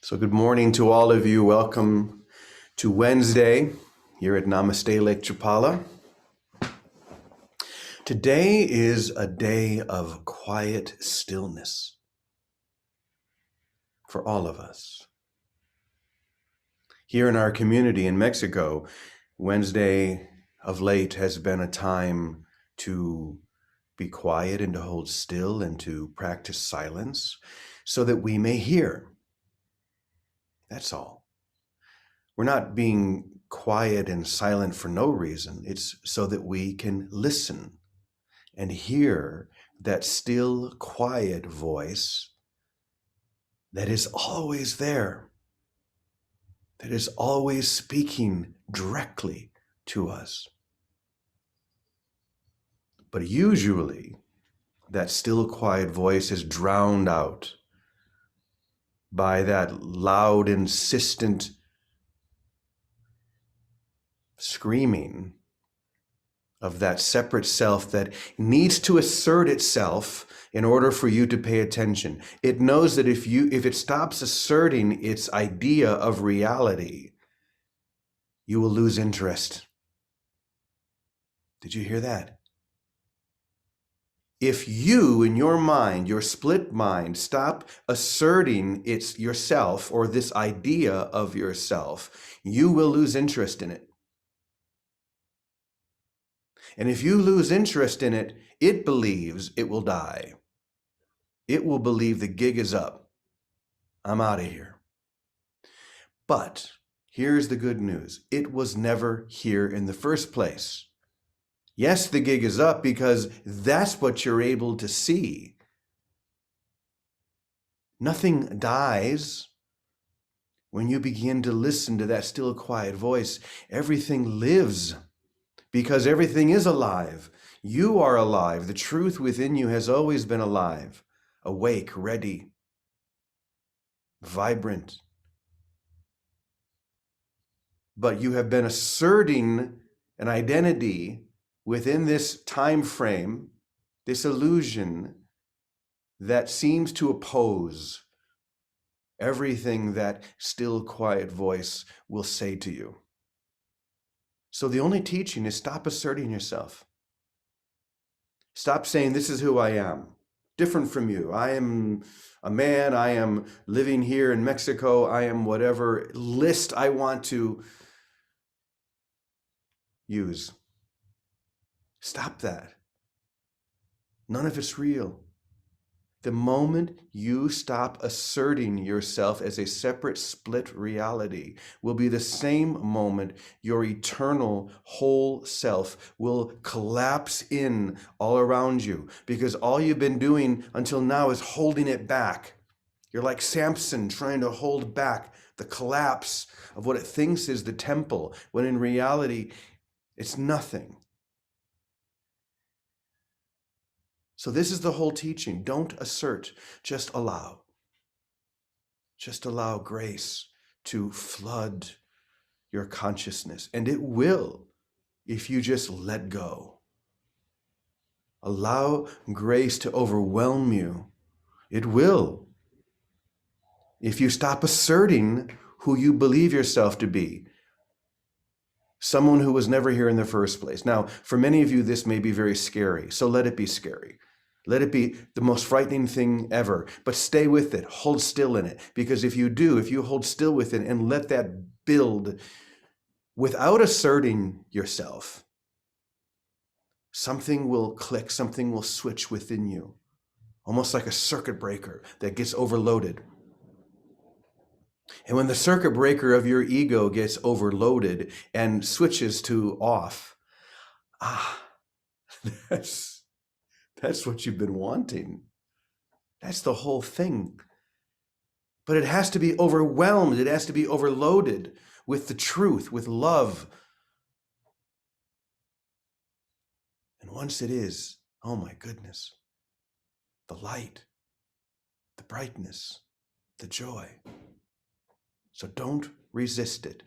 So good morning to all of you. Welcome to Wednesday here at Namaste Lake Chapala. Today is a day of quiet stillness for all of us. Here in our community in Mexico, Wednesday of late has been a time to be quiet and to hold still and to practice silence so that we may hear. That's all. We're not being quiet and silent for no reason. It's so that we can listen and hear that still, quiet voice that is always there, that is always speaking directly to us. But usually, that still, quiet voice is drowned out by that loud, insistent screaming of that separate self that needs to assert itself in order for you to pay attention. It knows that if it stops asserting its idea of reality, you will lose interest. Did you hear that? If you, in your mind, your split mind, stop asserting it's yourself or this idea of yourself, you will lose interest in it. And if you lose interest in it, it believes it will die. It will believe the gig is up. I'm out of here. But here's the good news. It was never here in the first place. Yes, the gig is up because that's what you're able to see. Nothing dies when you begin to listen to that still, quiet voice. Everything lives. Because everything is alive. You are alive. The truth within you has always been alive, awake, ready, vibrant. But you have been asserting an identity within this time frame, this illusion that seems to oppose everything that still, quiet voice will say to you. So the only teaching is stop asserting yourself. Stop saying, this is who I am, different from you. I am a man, I am living here in Mexico, I am whatever list I want to use. Stop that. None of it's real. The moment you stop asserting yourself as a separate, split reality will be the same moment your eternal whole self will collapse in all around you, because all you've been doing until now is holding it back. You're like Samson trying to hold back the collapse of what it thinks is the temple, when in reality, it's nothing. So this is the whole teaching. Don't assert, just allow. Just allow grace to flood your consciousness. And it will if you just let go. Allow grace to overwhelm you. It will if you stop asserting who you believe yourself to be. Someone who was never here in the first place. Now, for many of you, this may be very scary, so let it be scary. Let it be the most frightening thing ever, but stay with it, hold still in it, because if you hold still with it and let that build without asserting yourself, something will click, something will switch within you, almost like a circuit breaker that gets overloaded. And when the circuit breaker of your ego gets overloaded and switches to off, that's what you've been wanting. That's the whole thing. But it has to be overwhelmed. It has to be overloaded with the truth, with love. And once it is, oh my goodness, the light, the brightness, the joy. So don't resist it.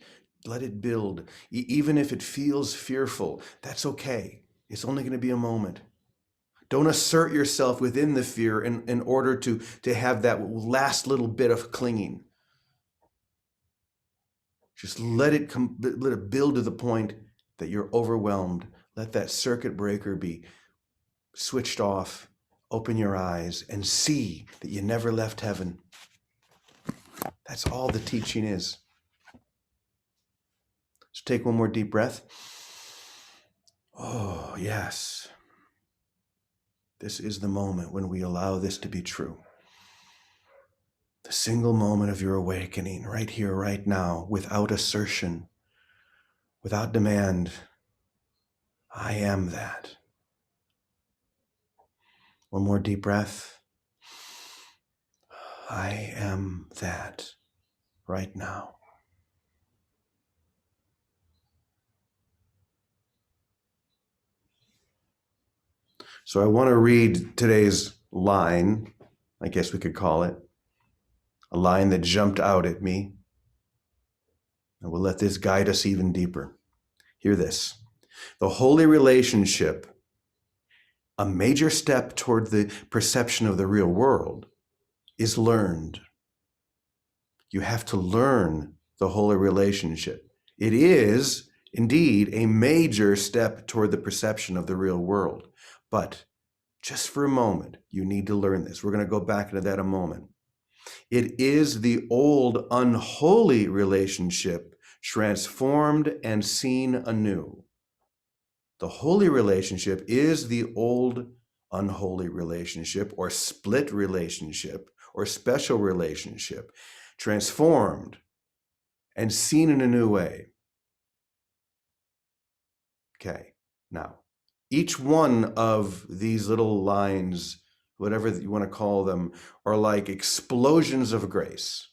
Let it build. Even if it feels fearful, that's okay. It's only going to be a moment. Don't assert yourself within the fear in order to have that last little bit of clinging. Just let it build to the point that you're overwhelmed. Let that circuit breaker be switched off. Open your eyes and see that you never left heaven. That's all the teaching is. So take one more deep breath. Oh, yes. This is the moment when we allow this to be true. The single moment of your awakening, right here, right now, without assertion, without demand. I am that. One more deep breath. I am that right now. So I want to read today's line, I guess we could call it, a line that jumped out at me. And we'll let this guide us even deeper. Hear this. The holy relationship, a major step toward the perception of the real world, is learned. You have to learn the holy relationship. It is indeed a major step toward the perception of the real world. But just for a moment, you need to learn this. We're going to go back into that in a moment. It is the old unholy relationship transformed and seen anew. The holy relationship is the old unholy relationship or split relationship or special relationship transformed and seen in a new way. Okay, now, each one of these little lines, whatever you want to call them, are like explosions of grace.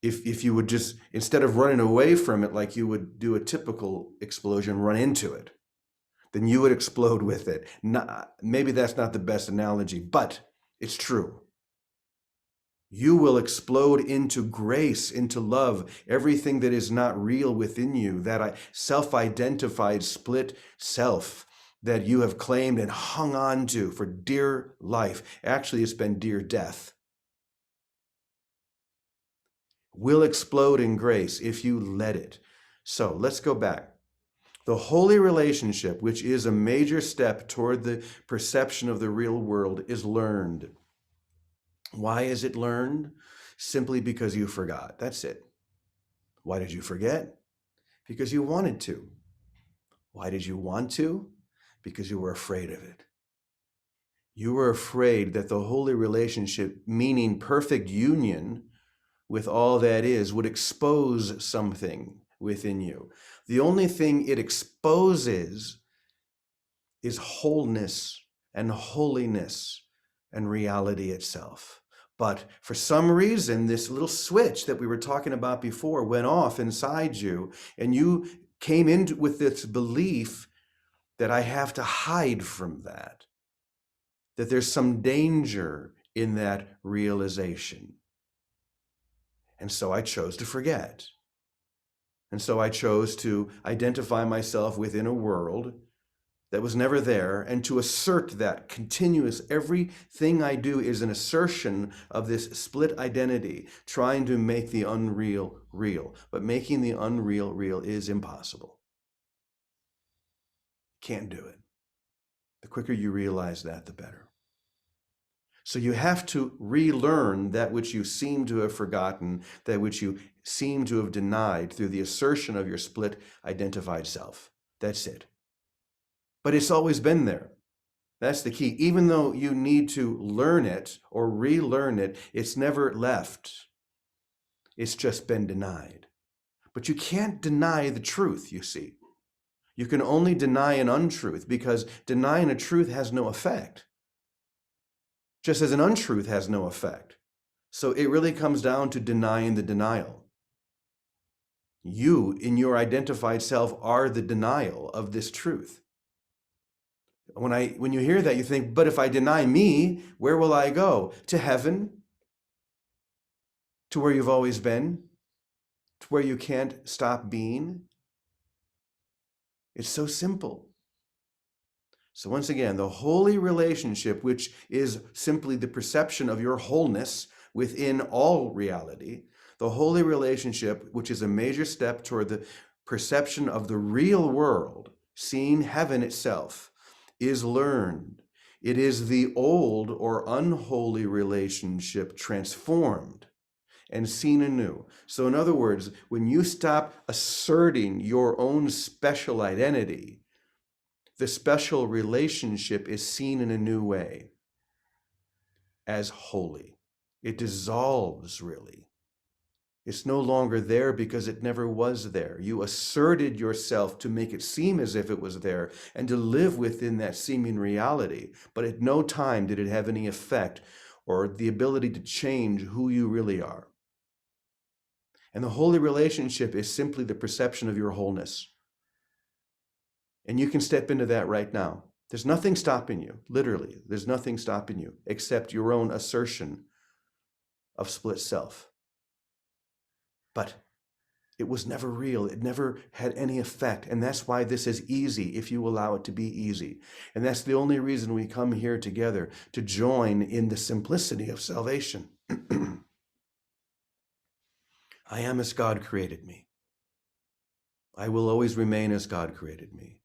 If you would just, instead of running away from it like you would do a typical explosion, run into it, then you would explode with it. Maybe that's not the best analogy, but it's true. You will explode into grace, into love, everything that is not real within you, that self-identified split self that you have claimed and hung on to for dear life. Actually, it's been dear death. Will explode in grace if you let it. So let's go back. The holy relationship, which is a major step toward the perception of the real world, is learned. Why is it learned? Simply because you forgot. That's it. Why did you forget? Because you wanted to. Why did you want to? Because you were afraid of it. You were afraid that the holy relationship, meaning perfect union with all that is, would expose something within you. The only thing it exposes is wholeness and holiness and reality itself. But for some reason, this little switch that we were talking about before went off inside you, and you came in with this belief that I have to hide from that there's some danger in that realization. And so I chose to forget. And so I chose to identify myself within a world that was never there, and to assert that continuous, everything I do is an assertion of this split identity, trying to make the unreal real. But making the unreal real is impossible. Can't do it. The quicker you realize that, the better. So you have to relearn that which you seem to have forgotten, that which you seem to have denied through the assertion of your split identified self. That's it. But it's always been there. That's the key. Even though you need to learn it or relearn it, it's never left. It's just been denied. But you can't deny the truth, you see. You can only deny an untruth, because denying a truth has no effect. Just as an untruth has no effect. So it really comes down to denying the denial. You, in your identified self, are the denial of this truth. When you hear that, you think, but if I deny me, where will I go? To heaven? To where you've always been? To where you can't stop being? It's so simple. So once again, the holy relationship, which is simply the perception of your wholeness within all reality, The holy relationship, which is a major step toward the perception of the real world, seeing heaven itself, is learned. It is the old or unholy relationship transformed and seen anew. So in other words, when you stop asserting your own special identity, the special relationship is seen in a new way as holy. It dissolves, really. It's no longer there because it never was there. You asserted yourself to make it seem as if it was there and to live within that seeming reality. But at no time did it have any effect or the ability to change who you really are. And the holy relationship is simply the perception of your wholeness. And you can step into that right now. There's nothing stopping you, literally. There's nothing stopping you except your own assertion of split self. But it was never real. It never had any effect. And that's why this is easy if you allow it to be easy. And that's the only reason we come here together, to join in the simplicity of salvation. I am as God created me. I will always remain as God created me.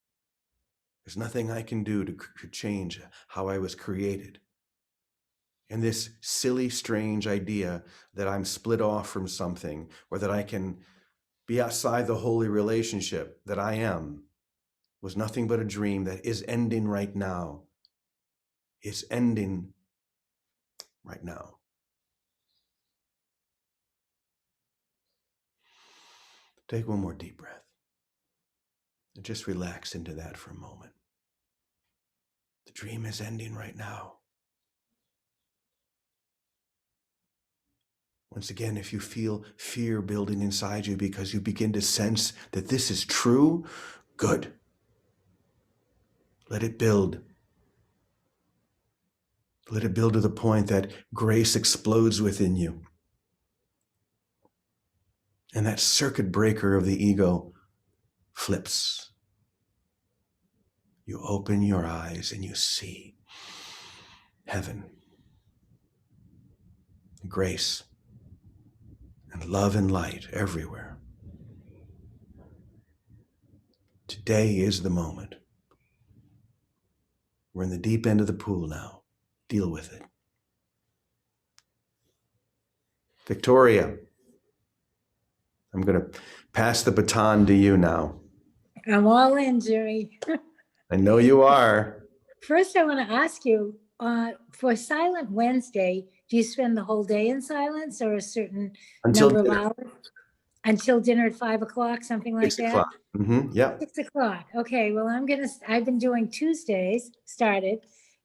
There's nothing I can do to change how I was created. And this silly, strange idea that I'm split off from something, or that I can be outside the holy relationship that I am, was nothing but a dream that is ending right now. It's ending right now. Take one more deep breath and just relax into that for a moment. The dream is ending right now. Once again, if you feel fear building inside you because you begin to sense that this is true, good. Let it build. Let it build to the point that grace explodes within you. And that circuit breaker of the ego flips. You open your eyes and you see heaven, grace, and love and light everywhere. Today is the moment. We're in the deep end of the pool now. Deal with it. Victoria, I'm going to pass the baton to you now. I'm all in, Jerry. I know you are. First, I want to ask you, for Silent Wednesday, do you spend the whole day in silence or a certain number of hours? Until dinner at 5 o'clock, something like 6 o'clock. that? Yeah. 6 o'clock. Okay, well, I've been doing Tuesdays, started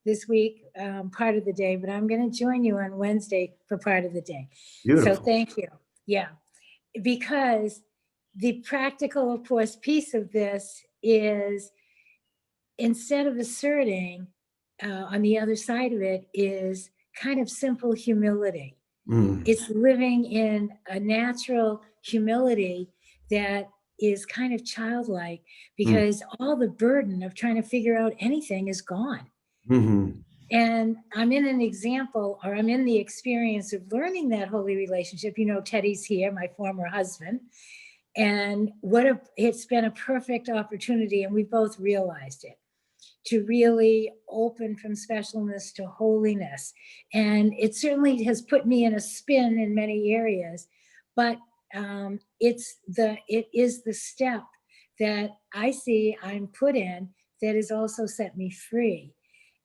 this week, part of the day, but I'm going to join you on Wednesday for part of the day. Beautiful. So thank you. Yeah, because the practical, of course, piece of this is, instead of asserting, on the other side of it is kind of simple humility. It's living in a natural humility that is kind of childlike, because all the burden of trying to figure out anything is gone. And I'm in an example, or I'm in the experience of learning that holy relationship. You know, Teddy's here, my former husband. And it's been a perfect opportunity, and we both realized it, to really open from specialness to holiness. And it certainly has put me in a spin in many areas, but it is the step that I see I'm put in that has also set me free.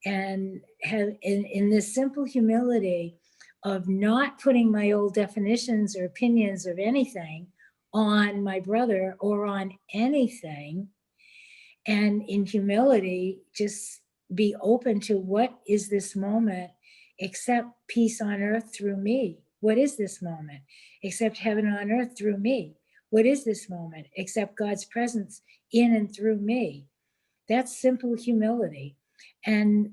And in this simple humility of not putting my old definitions or opinions of anything on my brother or on anything, and in humility, just be open to, what is this moment except peace on earth through me? What is this moment except heaven on earth through me? What is this moment except God's presence in and through me? That's simple humility. And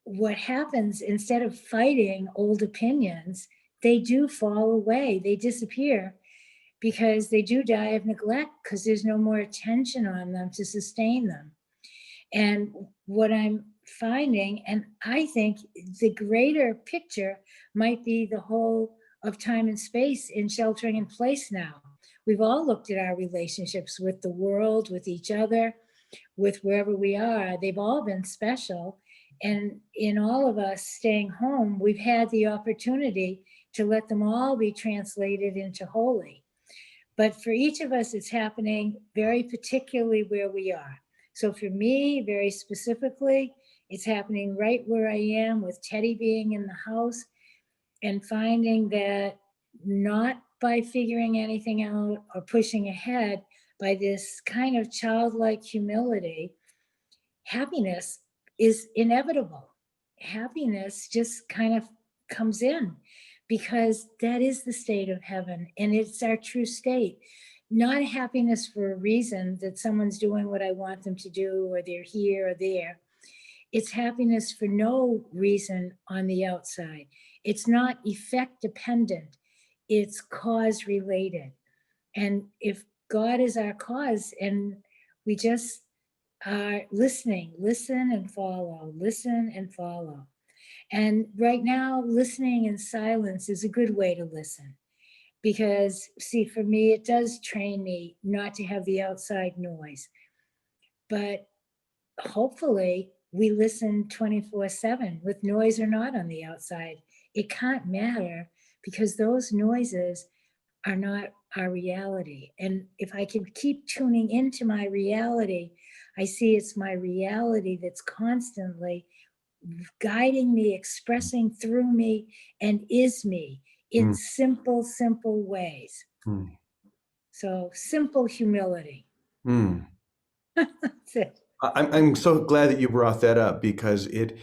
what happens, instead of fighting old opinions, they do fall away, they disappear, because they do die of neglect, because there's no more attention on them to sustain them. And what I'm finding, and I think the greater picture might be the whole of time and space in sheltering in place now. We've all looked at our relationships with the world, with each other, with wherever we are. They've all been special. And in all of us staying home, we've had the opportunity to let them all be translated into holy. But for each of us, it's happening very particularly where we are. So for me, very specifically, it's happening right where I am with Teddy being in the house and finding that not by figuring anything out or pushing ahead, by this kind of childlike humility, happiness is inevitable. Happiness just kind of comes in because that is the state of heaven and it's our true state. Not happiness for a reason that someone's doing what I want them to do or they're here or there. It's happiness for no reason on the outside. It's not effect dependent, it's cause related. And if God is our cause and we just are listening, listen and follow, listen and follow. And right now, listening in silence is a good way to listen because, see, for me, it does train me not to have the outside noise. But hopefully, we listen 24/7 with noise or not on the outside. It can't matter because those noises are not our reality. And if I can keep tuning into my reality, I see it's my reality that's constantly guiding me, expressing through me, and is me in Mm, simple, simple ways. mm, So simple humility. mm. That's it. I'm so glad that you brought that up because it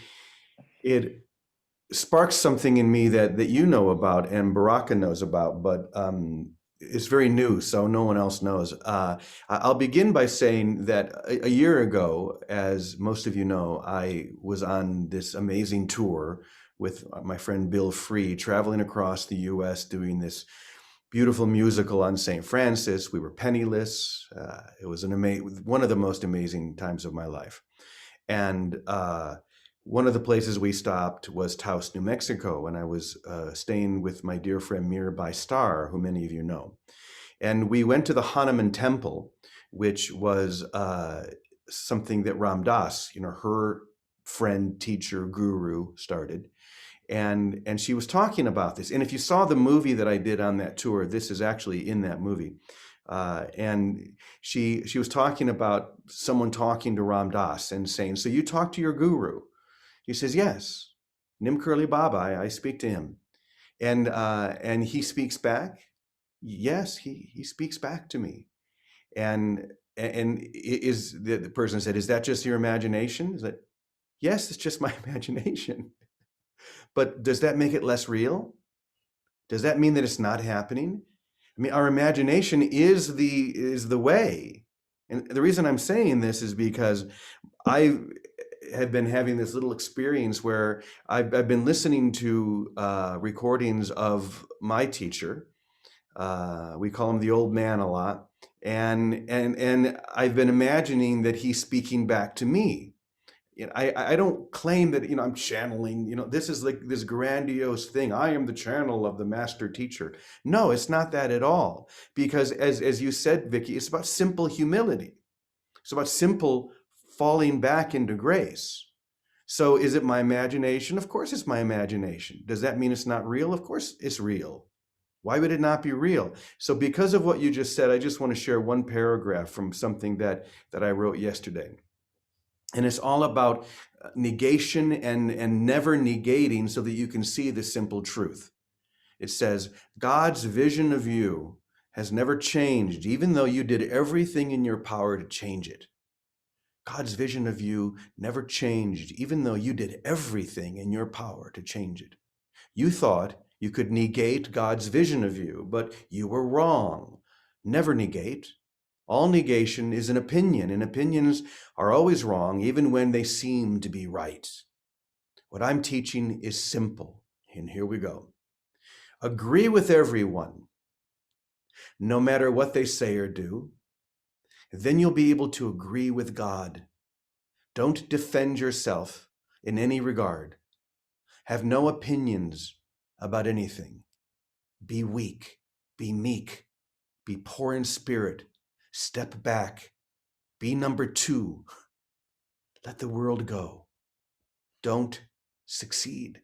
sparks something in me that you know about and Baraka knows about, but it's very new, so no one else knows. I'll begin by saying that a year ago, as most of you know, I was on this amazing tour with my friend Bill Free, traveling across the U.S. doing this beautiful musical on St. Francis. We were penniless. It was one of the most amazing times of my life. And one of the places we stopped was Taos, New Mexico, and I was staying with my dear friend Mirabai Starr, who many of you know. And we went to the Hanuman Temple, which was something that Ram Dass, her friend, teacher, guru, started. And she was talking about this. And if you saw the movie that I did on that tour, this is actually in that movie. And she was talking about someone talking to Ram Dass and saying, "So you talk to your guru?" He says, "Yes, Nim Curly Baba, I speak to him." And he speaks back. Yes, he speaks back to me. And is the person said, "Is that just your imagination?" Is that, yes, it's just my imagination. But does that make it less real? Does that mean that it's not happening? I mean, our imagination is the way. And the reason I'm saying this is because I have been having this little experience where I've been listening to recordings of my teacher. We call him the old man a lot. And I've been imagining that he's speaking back to me. I don't claim that, I'm channeling, this is like this grandiose thing. I am the channel of the master teacher. No, it's not that at all. Because as you said, Vicki, it's about simple humility. It's about simple falling back into grace. So is it my imagination? Of course it's my imagination. Does that mean it's not real? Of course it's real. Why would it not be real? So because of what you just said, I just want to share one paragraph from something that I wrote yesterday. And it's all about negation and never negating so that you can see the simple truth. It says, God's vision of you has never changed, even though you did everything in your power to change it. God's vision of you never changed, even though you did everything in your power to change it. You thought you could negate God's vision of you, but you were wrong. Never negate. All negation is an opinion, and opinions are always wrong, even when they seem to be right. What I'm teaching is simple, and here we go. Agree with everyone, no matter what they say or do. Then you'll be able to agree with God. Don't defend yourself in any regard. Have no opinions about anything. be weak, be meek, be poor in spirit, step back, be number two, let the world go, don't succeed.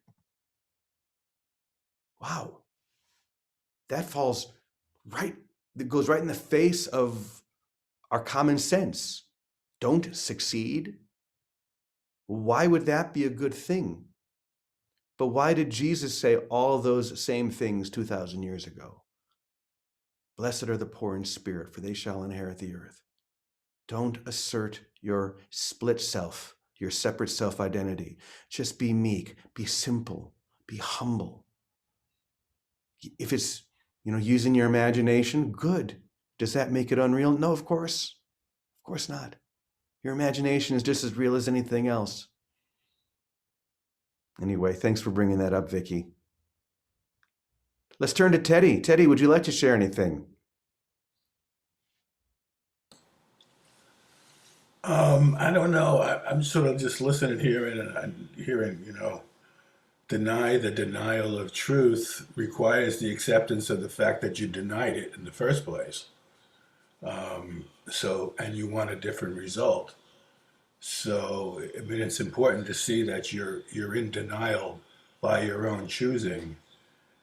Wow, that falls right, that goes right in the face of our common sense. Don't succeed. Why would that be a good thing? But why did Jesus say all those same things 2,000 years ago? Blessed are the poor in spirit, for they shall inherit the earth. Don't assert your split self, your separate self-identity. Just be meek, be simple, be humble. If it's, using your imagination, good. Does that make it unreal? No, of course. Of course not. Your imagination is just as real as anything else. Anyway, thanks for bringing that up, Vicki. Let's turn to Teddy. Teddy, would you like to share anything? I don't know. I'm sort of just listening here and I'm hearing, deny the denial of truth requires the acceptance of the fact that you denied it in the first place. And you want a different result. So, I mean, it's important to see that you're in denial by your own choosing,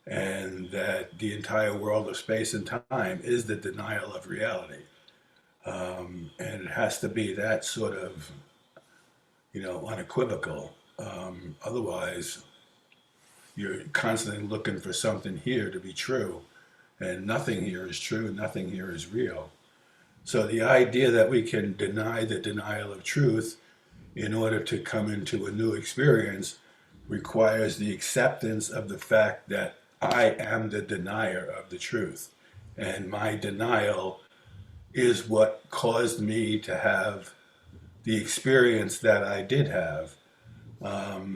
and that the entire world of space and time is the denial of reality. And it has to be that sort of, unequivocal. Otherwise, you're constantly looking for something here to be true, and nothing here is true, nothing here is real. So the idea that we can deny the denial of truth in order to come into a new experience requires the acceptance of the fact that I am the denier of the truth. And my denial is what caused me to have the experience that I did have,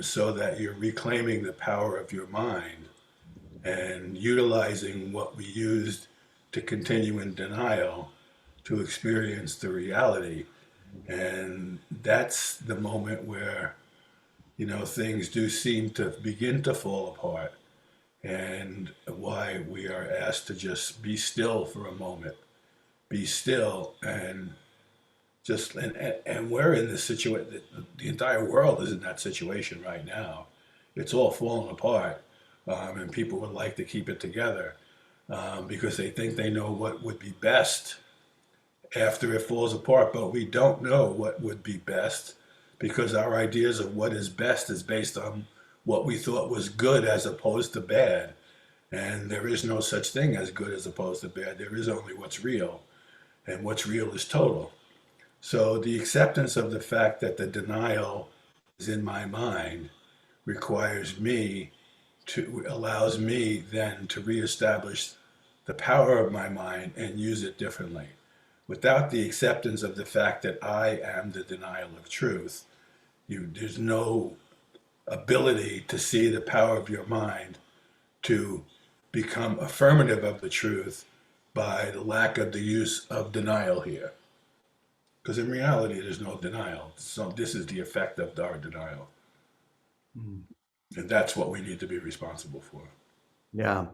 so that you're reclaiming the power of your mind and utilizing what we used to continue in denial to experience the reality. And that's the moment where, things do seem to begin to fall apart, and why we are asked to just be still for a moment, be still, and and we're in this situation. The entire world is in that situation right now. It's all falling apart, and people would like to keep it together, because they think they know what would be best after it falls apart. But we don't know what would be best, because our ideas of what is best is based on what we thought was good as opposed to bad. And there is no such thing as good as opposed to bad. There is only what's real, and what's real is total. So the acceptance of the fact that the denial is in my mind requires me to allows me then to reestablish the power of my mind and use it differently. Without the acceptance of the fact that I am the denial of truth, there's no ability to see the power of your mind to become affirmative of the truth by the lack of the use of denial here. Because in reality, there's no denial. So this is the effect of our denial. Mm. And that's what we need to be responsible for. Yeah.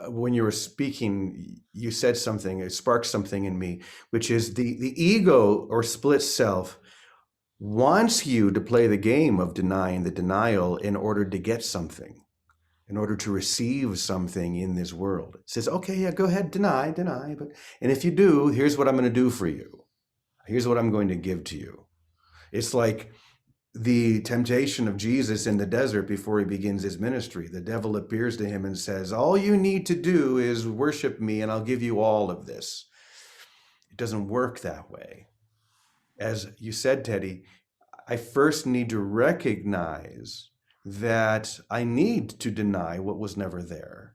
When you were speaking, you said something, it sparked something in me, which is the ego or split self wants you to play the game of denying the denial in order to get something, in order to receive something in this world. It says, okay, yeah, go ahead, deny, and if you do, here's what I'm going to do for you. Here's what I'm going to give to you. It's like the temptation of Jesus in the desert before he begins his ministry. The devil appears to him and says, all you need to do is worship me and I'll give you all of this. It doesn't work that way. As you said, Teddy, I first need to recognize that I need to deny what was never there.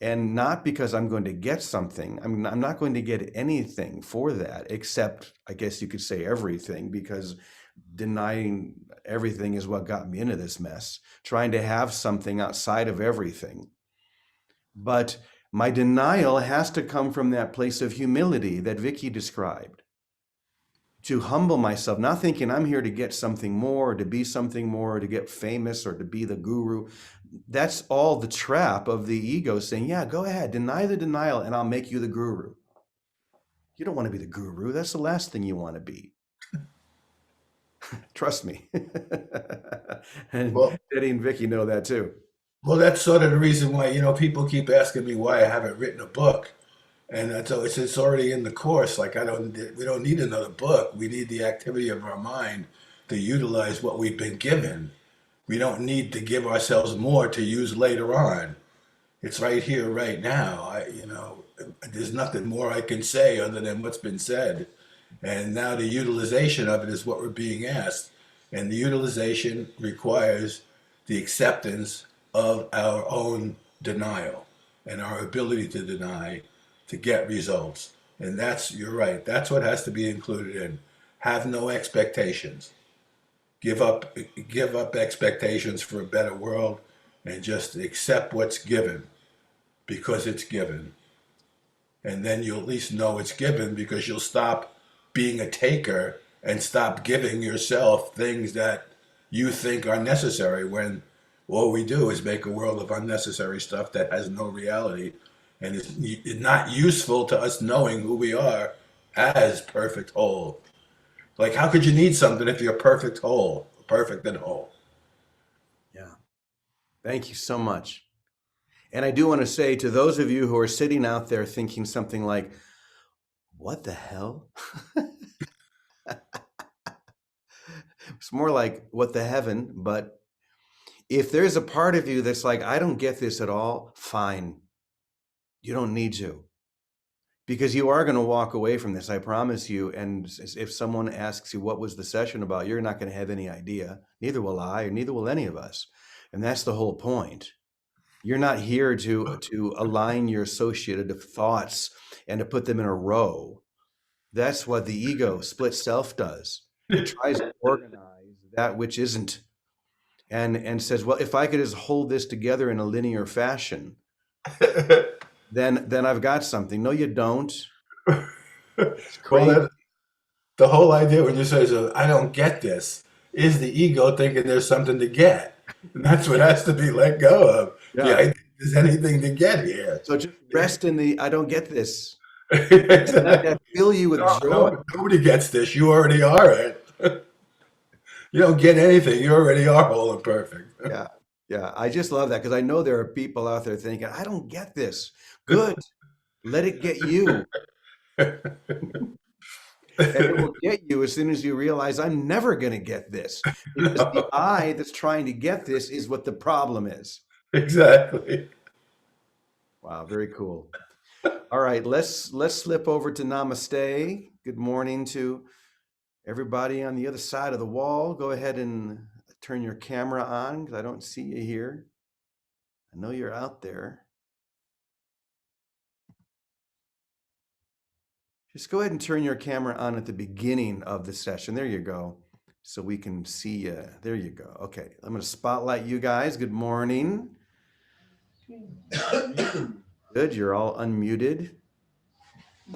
And not because I'm going to get something. I'm not going to get anything for that, except, I guess you could say, everything, because denying everything is what got me into this mess, trying to have something outside of everything. But my denial has to come from that place of humility that Vicki described. to humble myself, not thinking I'm here to get something more, or to be something more, or to get famous, or to be the guru. That's all the trap of the ego saying, yeah, go ahead, deny the denial, and I'll make you the guru. You don't want to be the guru. That's the last thing you want to be. Trust me. And Well, Eddie and Vicki know that too. well, that's sort of the reason why, people keep asking me why I haven't written a book. And so it's already in the course. Like we don't need another book. We need the activity of our mind to utilize what we've been given. We don't need to give ourselves more to use later on. It's right here, right now. There's nothing more I can say other than what's been said. And now the utilization of it is what we're being asked. And the utilization requires the acceptance of our own denial and our ability to deny to get results. And you're right, that's what has to be included in. Have no expectations. Give up, give up expectations for a better world and just accept what's given because it's given. And then you'll at least know it's given because you'll stop being a taker and stop giving yourself things that you think are necessary when all we do is make a world of unnecessary stuff that has no reality and is not useful to us knowing who we are as perfect whole. Like, how could you need something if you're perfect whole, perfect and whole? Yeah. Thank you so much. And I do want to say to those of you who are sitting out there thinking something like, what the hell? It's more like, what the heaven? But if there's a part of you that's like, I don't get this at all, fine. You don't need to. Because you are going to walk away from this, I promise you. And if someone asks you, what was the session about? You're not going to have any idea. Neither will I, or neither will any of us. And that's the whole point. You're not here to align your associative thoughts and to put them in a row. That's what the ego, split self, does. It tries to organize that which isn't, and says, well, if I could just hold this together in a linear fashion, then I've got something. No, you don't. It's Well, crazy. the whole idea when you say, so, I don't get this, is the ego thinking there's something to get. And that's what has to be let go of. The Yeah. idea there's anything to get here. So just rest in the I don't get this. And let Exactly. that fill you with No, joy. no, nobody gets this. You already are it. You don't get anything. You already are whole and perfect. Yeah. Yeah. I just love that because I know there are people out there thinking, I don't get this. Good. Let it get you. And it will get you as soon as you realize I'm never going to get this because the No, I that's trying to get this is what the problem is. exactly. Wow, very cool. All right, let's slip over to Namaste. Good morning to everybody on the other side of the wall. Go ahead and turn your camera on because I don't see you here. I know you're out there. Just go ahead and turn your camera on at the beginning of the session. There you go. So we can see you. There you go. Okay, I'm going to spotlight you guys. Good morning. Good, you're all unmuted.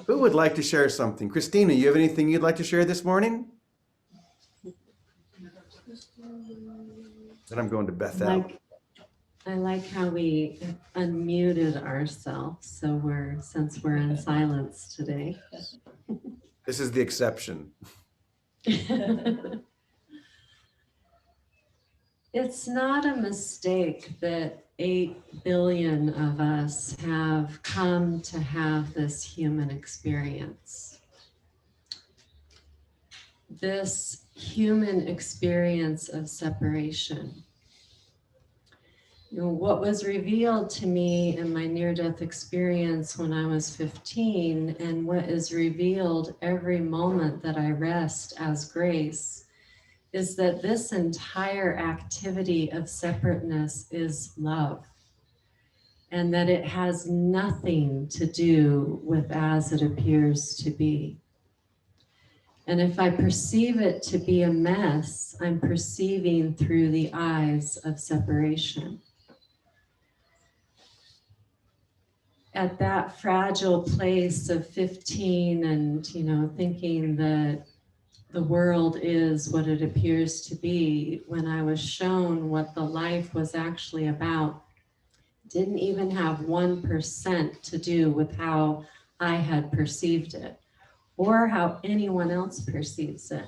Who would like to share something? Christina, you have anything you'd like to share this morning? Then I'm going to Bethel. I like how we unmuted ourselves, so since we're in silence today. This is the exception. It's not a mistake that 8 billion of us have come to have this human experience. This human experience of separation. What was revealed to me in my near-death experience when I was 15, and what is revealed every moment that I rest as grace, is that this entire activity of separateness is love, and that it has nothing to do with as it appears to be. And if I perceive it to be a mess, I'm perceiving through the eyes of separation. At that fragile place of 15 and, thinking that the world is what it appears to be, when I was shown what the life was actually about, didn't even have 1% to do with how I had perceived it or how anyone else perceives it.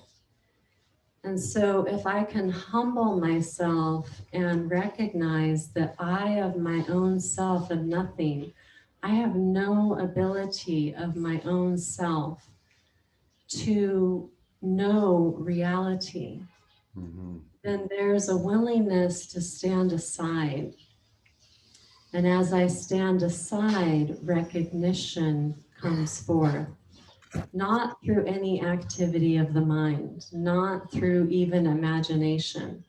And so if I can humble myself and recognize that I of my own self am nothing, I have no ability of my own self to know reality, Mhm. then there's a willingness to stand aside. And as I stand aside, recognition comes forth, not through any activity of the mind, not through even imagination,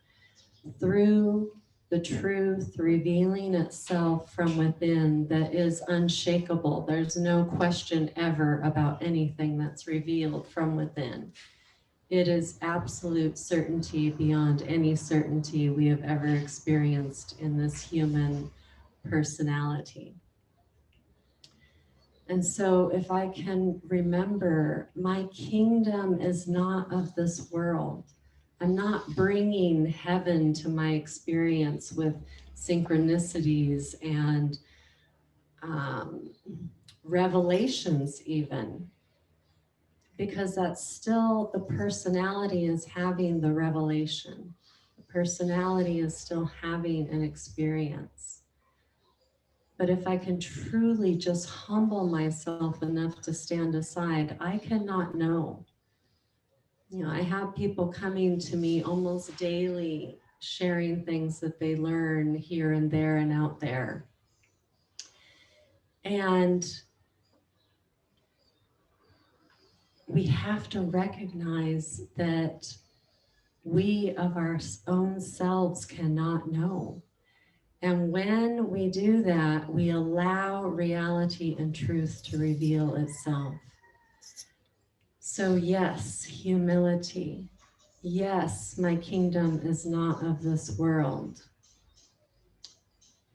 through the truth revealing itself from within that is unshakable. There's no question ever about anything that's revealed from within. It is absolute certainty beyond any certainty we have ever experienced in this human personality. And so if I can remember, my kingdom is not of this world. I'm not bringing heaven to my experience with synchronicities and revelations even, because that's still, the personality is having the revelation. The personality is still having an experience. But if I can truly just humble myself enough to stand aside, I cannot know. You know, I have people coming to me almost daily, sharing things that they learn here and there and out there. And we have to recognize that we of our own selves cannot know. And when we do that, we allow reality and truth to reveal itself. So yes, humility. Yes, my kingdom is not of this world.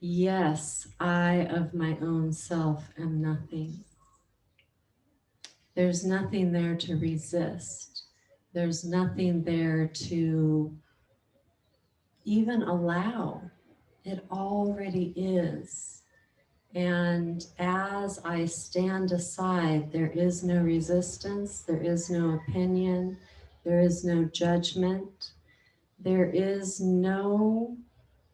Yes, I of my own self am nothing. There's nothing there to resist. There's nothing there to even allow. It already is. And as I stand aside, there is no resistance, there is no opinion, there is no judgment, there is no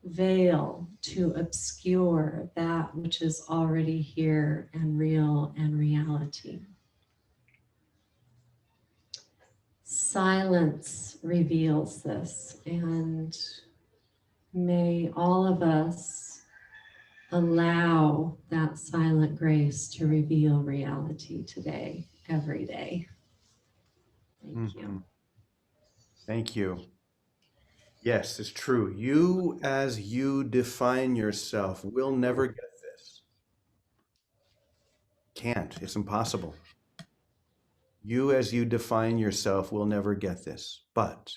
veil to obscure that which is already here and real and reality. Silence reveals this, and may all of us allow that silent grace to reveal reality today, every day. Thank you. Mhm. Thank you. Yes, it's true. You, as you define yourself, will never get this. Can't. It's impossible. You, as you define yourself, will never get this. But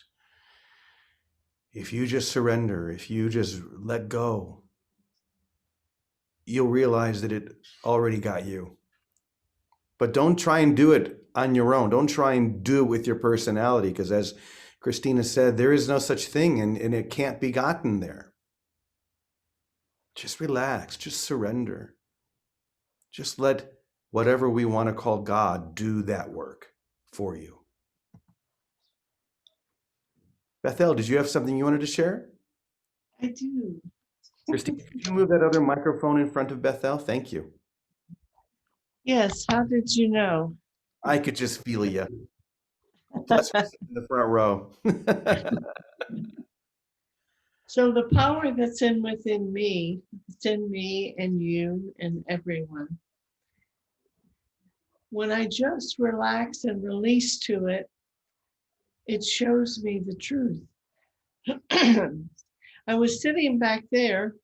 if you just surrender, if you just let go, you'll realize that it already got you. But don't try and do it on your own. Don't try and do it with your personality, because as Christina said, there is no such thing, and it can't be gotten there. Just relax, just surrender. Just let whatever we want to call God do that work for you. Bethel, did you have something you wanted to share? I do. Christine, could you move that other microphone in front of Bethel? Thank you. Yes, how did you know? I could just feel you. Plus, you're sitting in the front row. So the power that's within me, it's in me and you and everyone. When I just relax and release to it, it shows me the truth. I was sitting back there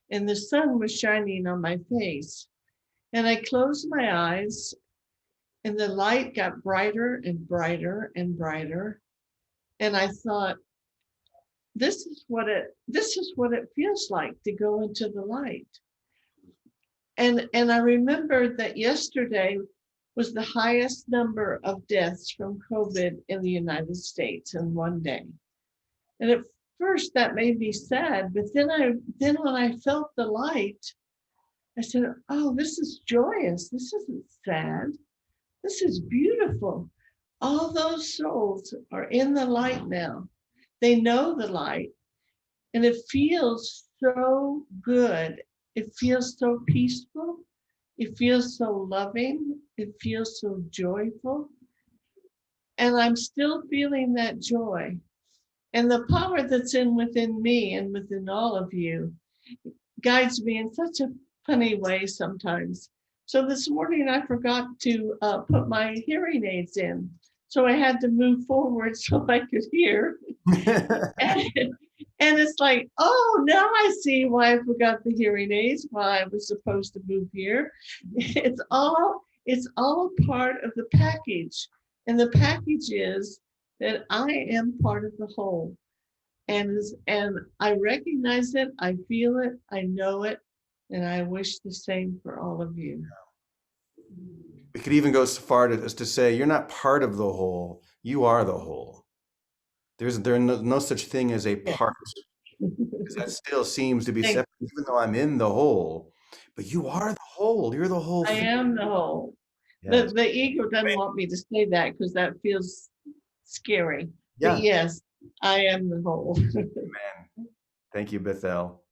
and the sun was shining on my face. And I closed my eyes and the light got brighter and brighter and brighter. And I thought, this is what it feels like to go into the light. And I remembered that yesterday was the highest number of deaths from COVID in the United States in one day. And at first that made me sad, but then when I felt the light, I said, oh, this is joyous. This isn't sad. This is beautiful. All those souls are in the light now. They know the light, and it feels so good. It feels so peaceful. It feels so loving. It feels so joyful. And I'm still feeling that joy. And the power that's within me and within all of you guides me in such a funny way sometimes. So this morning I forgot to put my hearing aids in. So I had to move forward so I could hear. And it's like, oh, now I see why I forgot the hearing aids, why I was supposed to move here. It's all a part of the package. And the package is that I am part of the whole. And I recognize it, I feel it, I know it, and I wish the same for all of you. We could even go so far as to say you're not part of the whole, you are the whole. There's no such thing as a part, because that still seems to be separate, even though I'm in the whole. But you are the whole. You're the whole I thing. am the whole. Yes. The ego doesn't want me to say that because that feels scary. Yeah. But yes, I am the whole. Amen. Thank you, Bethel.